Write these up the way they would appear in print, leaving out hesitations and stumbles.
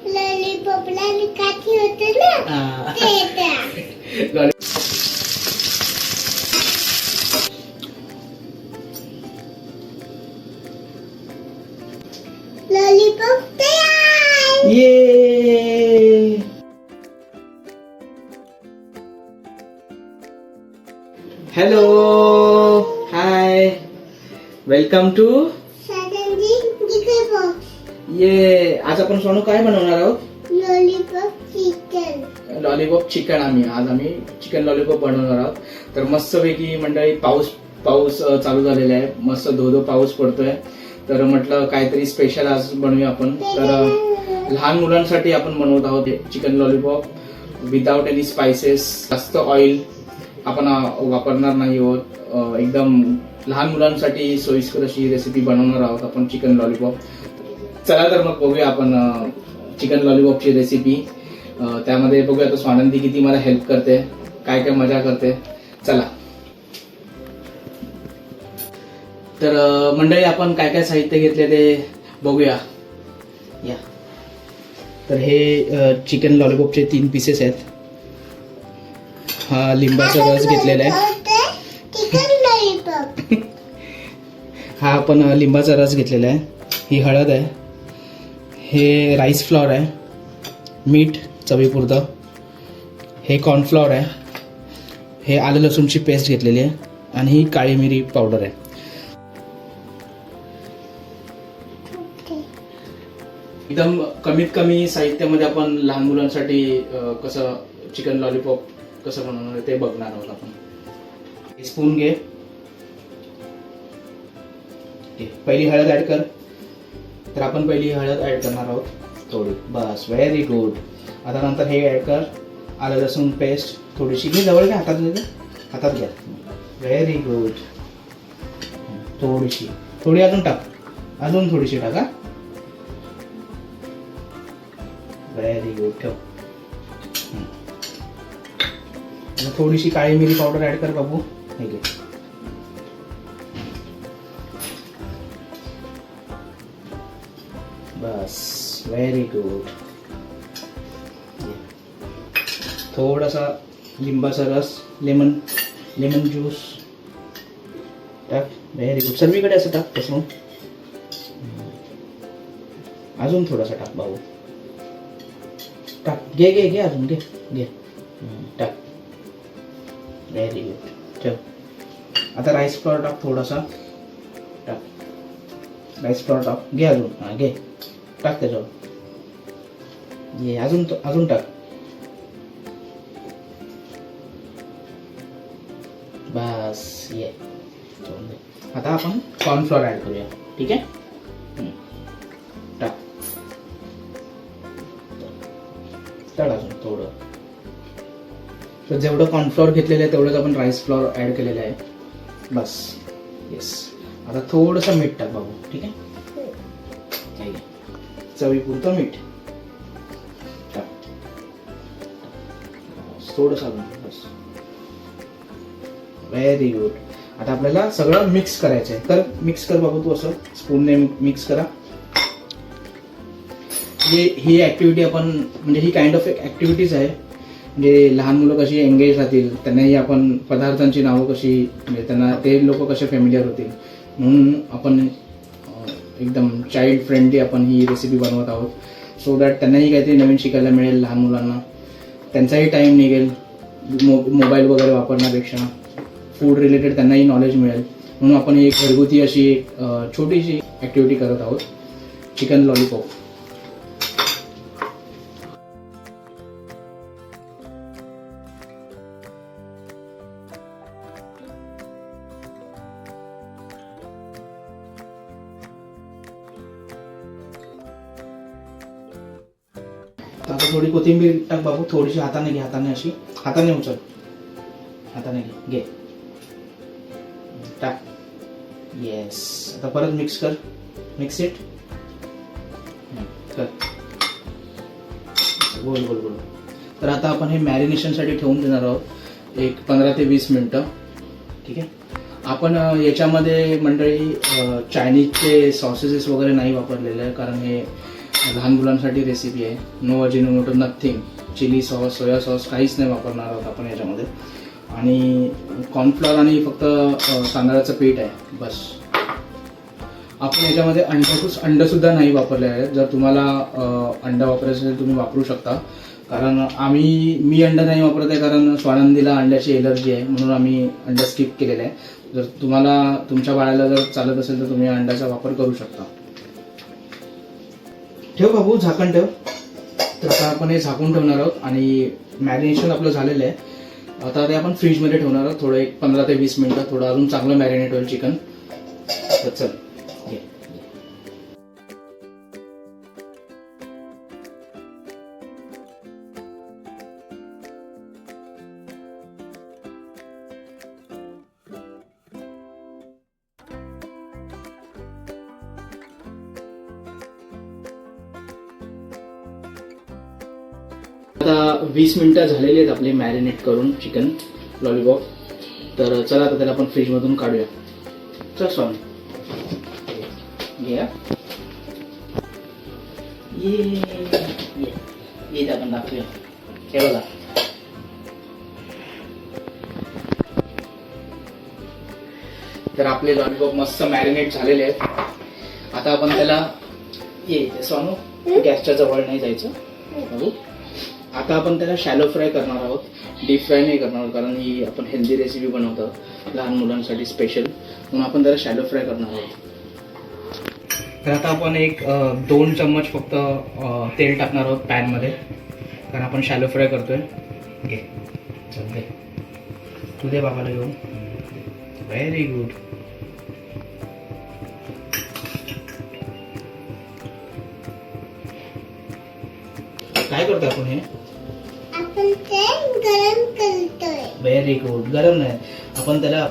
लॉलीपॉपला काठी होते ना ते त्या लॉलीपॉप तयार. ये hello hi welcome to suddenly दिखे बॉक्स. ये आज आपण सोनू काय बनवणार आहोत? Lollipop chicken. Lollipop chicken. आम्ही चिकन लॉलीपॉप बनवणार आहोत. तर मस्तपैकी मंडळी पाऊस चालू झालेला आहे. मस्त धो पाऊस पडतोय. तर म्हटलं काहीतरी स्पेशल आज बनवूया आपण. तर लहान मुलांसाठी आपण बनवत आहोत chicken lollipop without any spices. जास्त ऑइल आपण वापरणार नाही आहोत. एकदम लहान मुलांसाठी सोयीस्कर अशी रेसिपी बनवणार आहोत आपण चिकन लॉलीपॉप. चला तर मग बघूया आपण चिकन लॉलीपॉपची रेसिपी. त्यामध्ये बघूया तो स्वानंदी किती मला हेल्प करते, काय काय मजा करते. चला तर मंडळी आपण काय काय साहित्य घेतले ते बघूया. या तर हे चिकन लॉलीपॉपचे 3 पीसेस आहेत. हा लिंबाचा रस घेतलेला आहे. Chicken lollipop. हा आपण लिंबाचा रस घेतलेला आहे. ही हळद आहे. हे राईस फ्लॉर आहे. मीठ चवीपुरतं. हे कॉर्नफ्लॉर आहे. हे आलं लसूणची पेस्ट घेतलेली आहे. आणि ही काळी मिरी पावडर आहे. एकदम कमीत कमी साहित्यामध्ये आपण लहान मुलांसाठी कसं चिकन लॉलीपॉप कसं बनवणार ते बघणार आहोत आपण. स्पून घे. पहिली हळद ऍड कर. तर आपण पहिली हळद ऍड करणार आहोत थोडी. बस व्हेरी गुड. आता नंतर हे ऍड कर आलं लसूण पेस्ट थोडीशी. घे जवळ घ्या. हातात घ्या. Very good. थोडी अजून टाक. अजून थोडीशी टाका. Very good. ठेव. थोडीशी काळी मिरी पावडर ऍड कर बाबू. हे घे. बस व्हेरी गुड. थोडासा लिंबाचा रस लेमन ज्यूस टाक. Very good. सर्वीकडे असं टाक तसं. अजून थोडासा टाक बाबू. टाक. घे अजून घे. टाक. Very good. ठेव. आता राईस फ्लॉर टाक थोडासा. टाक. राईस फ्लॉर टाक. घे अजून. हां घे. टाक त्याच्यावर. ये अजून टाक. बस ये. आता आपण कॉर्नफ्लॉर ऍड करूया. ठीक आहे. टाक. टाक अजून थोडं. तर जेवढं कॉर्नफ्लॉर घेतलेलं आहे तेवढंच आपण राईस फ्लॉर ऍड केलेलं आहे. बस. येस. आता थोडंसं मीठ टाक बाबू. ठीक आहे. चवीपुरतं मीठ टाक. थोडंसं अजून. बस. Very good. आता आपल्याला सगळं मिक्स करायचं आहे. तर मिक्स कर बाबू तू असं स्पूनने मिक्स करा. ही ऍक्टिव्हिटी आपण म्हणजे ही काइंड ऑफ ऍक्टिव्हिटीज आहे. म्हणजे लहान मुलं कशी एंगेज राहतील, त्यांनाही आपण पदार्थांची नावं कशी म्हणजे त्यांना ते लोक कसे फॅमिलियर होतील म्हणून आपण एकदम चाइल्ड फ्रेंडली आपण ही रेसिपी बनवत आहोत. सो दॅट त्यांनाही काहीतरी नवीन शिकायला मिळेल. लहान मुलांना त्यांचाही टाईम निघेल मोबाईल वगैरे वापरण्यापेक्षा. फूड रिलेटेड त्यांनाही नॉलेज मिळेल म्हणून आपण एक घरगुती अशी एक छोटीशी ॲक्टिव्हिटी करत आहोत. Chicken lollipop. आता थोडी कोथिंबीर टाक बाबू. थोडीशी हाताने घे. अशी हाताने उचल. हाताने घे. टाक. येस. आता परत मिक्स कर. Mix it. कर. गोल. तर आता आपण हे मॅरिनेशनसाठी ठेवून देणार आहोत एक 15 ते 20 मिनिटं. ठीक आहे. आपण याच्यामध्ये मंडळी चायनीजचे सॉसेसेस वगैरे नाही वापरलेले आहे कारण हे लहान मुलांसाठी रेसिपी आहे. No Ajinomoto, nothing. Chilli sauce, soya sauce काहीच नाही वापरणार आहोत आपण याच्यामध्ये. आणि कॉर्नफ्लॉवर आणि फक्त तांदळाचं पीठ आहे बस. आपण याच्यामध्ये अंडंसुद्धा नाही वापरले आहे. जर तुम्हाला अंडा वापरायचं असेल तुम्ही वापरू शकता. कारण मी अंडा नाही वापरत आहे कारण स्वानंदीला अंड्याची एलर्जी आहे म्हणून आम्ही अंडा स्किप केलेलं आहे. जर तुम्हाला तुमच्या बाळाला जर चालत असेल तर तुम्ही अंड्याचा वापर करू शकता. ठेव बाबू, झाकण ठेव. तर आता आपण हे झाकून ठेवणार आहोत आणि मॅरिनेशन आपलं झालेलं आहे. आता ते आपण फ्रीजमध्ये ठेवणार आहोत थोडं, एक 15 ते 20 मिनिटं. थोडं अजून चांगलं मॅरिनेट होईल चिकन. तर चल घे. आता 20 मिनिटं झालेली आहेत आपले मॅरिनेट करून चिकन लॉलीपॉप. तर चला आता त्याला आपण फ्रीजमधून काढूया. चल सॉन घ्या. ये आपण दाखवूया. हे बघा, तर आपले लॉलीपॉप मस्त मॅरिनेट झालेले आहेत. आता आपण त्याला ये सोनू, गॅसच्या जवळ नाही जायचं. आता आपण त्याला शॅलो फ्राय करणार आहोत, डीप फ्राय नाही करणार आहोत कारण ही आपण हेल्दी रेसिपी बनवतो लहान मुलांसाठी स्पेशल, म्हणून आपण त्याला शॅलो फ्राय करणार आहोत. तर आता आपण 2 चम्मच फक्त तेल टाकणार आहोत पॅनमध्ये कारण आपण शॅलो फ्राय करतोय. घे, चल दे, तू दे बाबाला घेऊन. Very good. काय करतो आपण हे? आपण ते गरम करतोय. Very good. गरम नाही, आपण त्याला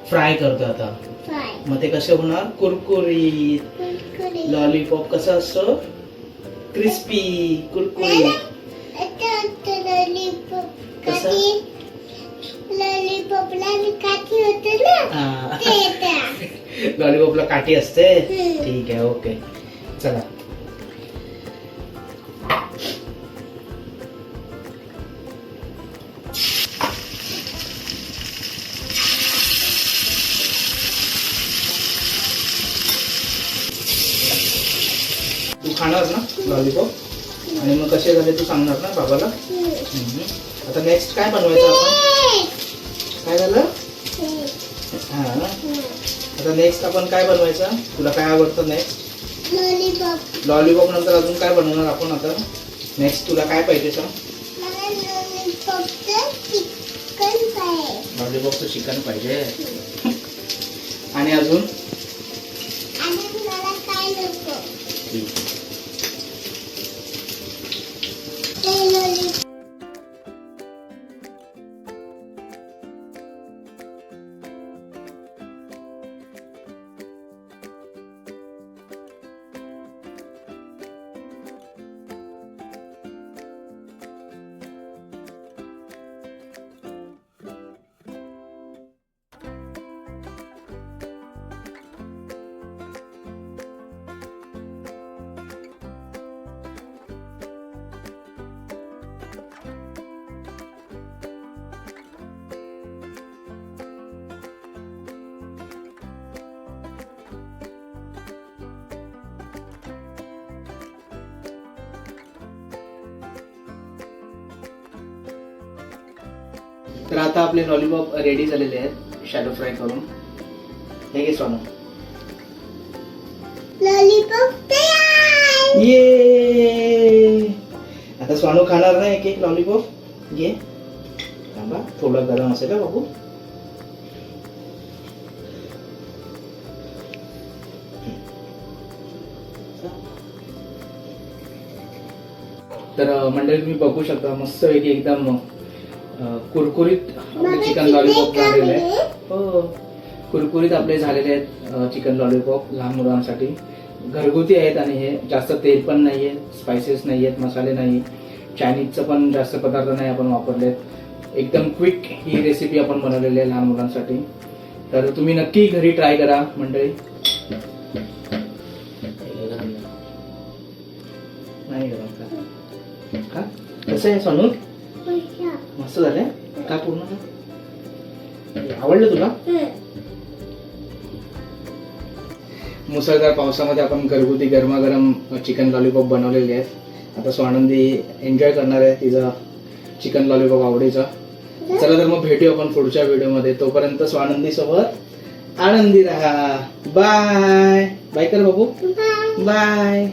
फ्राय करतो आता. फ्राय. मग ते कसे होणार? कुरकुरीत. कुरकुरीत. लॉलीपॉप कसं असतं? क्रिस्पी, कुरकुरीत. लॉलीपॉपला काठी होते ना, लॉलीपॉपला काठी असते. ठीक आहे, ओके. चला तू खाणार ना लॉलीपॉप? आणि मग कसे झाले तू सांगणार ना बाबाला? आता नेक्स्ट काय बनवायचं आपण? काय झालं? हा, आता नेक्स्ट आपण काय बनवायचं? तुला काय आवडतं नेक्स्ट? लॉलीपॉप. लॉलीपॉप नंतर अजून काय बनवणार आपण आता? नेक्स्ट तुला काय पाहिजे सांग? मला लॉलीपॉपचं चिकन पाहिजे. लॉलीपॉपचं चिकन पाहिजे. आणि अजून? आणि मला काय नको? तर आता आपले लॉलीपॉप रेडी झालेले आहेत शॅलो फ्राय करून. हे घे सोनू. लॉलीपॉप तयार. ये, आता सोनू खाणार ना एक एक लॉलीपॉप. घे, थांबा, थोडं गरम असेल का बाबू? तर मंडळी तुम्ही बघू शकता मस्त पैकी एकदम कुरकुरीत आपले चिकन लॉलीपॉप झालेले आहे. हो, कुरकुरीत आपले झालेले आहेत चिकन लॉलीपॉप लहान मुलांसाठी. घरगुती आहेत आणि हे जास्त तेल पण नाही आहे, स्पायसेस नाही आहेत, मसाले नाही, चायनीजचं पण जास्त पदार्थ नाही आपण वापरलेत. एकदम क्विक ही रेसिपी आपण बनवलेली आहे लहान मुलांसाठी. तर तुम्ही नक्की घरी ट्राय करा मंडळी. कसं आहे सोनू? मस्त झालंय का पूर्ण का? आवडलं तुला? मुसळधार पावसामध्ये आपण घरगुती गरमागरम चिकन लॉलीपॉप बनवलेले आहेत. आता स्वानंदी एन्जॉय करणार आहे तिचा चिकन लॉलीपॉप आवडीचा. चला तर मग भेटूया आपण पुढच्या व्हिडिओमध्ये. तोपर्यंत स्वानंदी सोबत आनंदी राहा. बाय बाय कर बाबू. बाय.